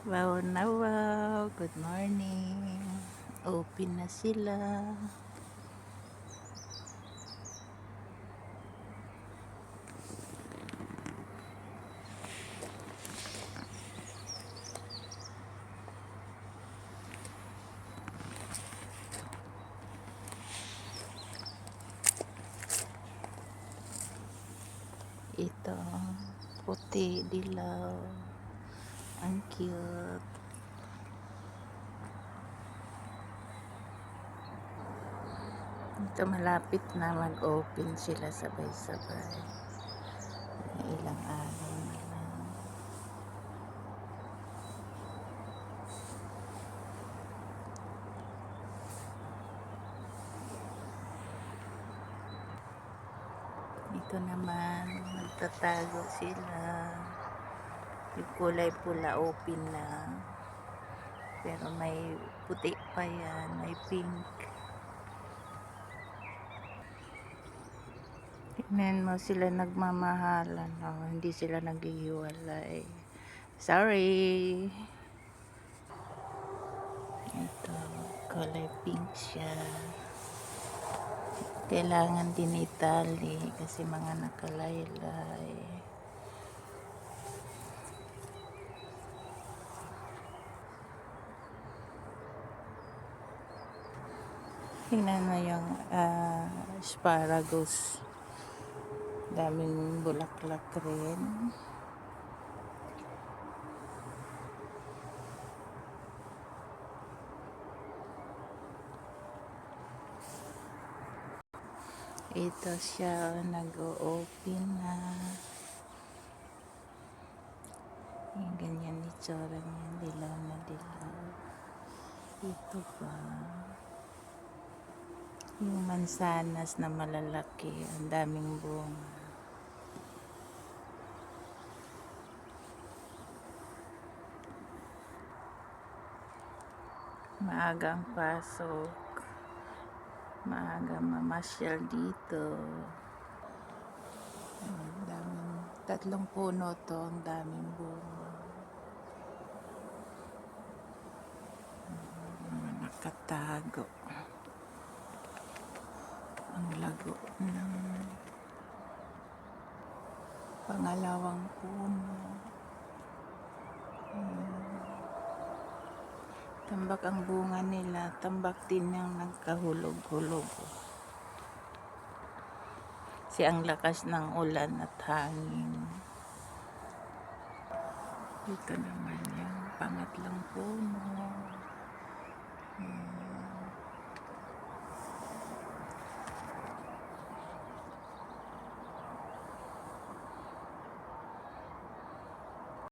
Wow na wow, good morning. Open na sila. Ito, puti, dilaw. Ang cute. Ito malapit na mag-open sila sabay-sabay. Ilang araw na lang. Ito naman, magtatago sila. Yung kulay pula open na. Pero may puti pa yan, may pink. Tignan mo sila nagmamahalan. Oh, hindi sila naghihiwalay. Sorry. Ito, kulay pink siya. Kailangan din itali kasi mga nakalaylay. Tingnan mo yung asparagus. Daming bulaklak rin. Ito siya, nag-o-open na. Yung ganyan itsura niya, dilaw na dilaw. Ito pa. Yung mansanas na malalaki, ang daming bunga. Maagang pasok. Maaga mamasyal dito. Ang daming, 3 puno to, ang daming bunga. Nakatago. Ang lago ng pangalawang puno. Tambak ang bunga nila, tambak din yung nagkahulog-hulog. Kasi ang lakas ng ulan at hangin. Dito naman yung pangatlong puno.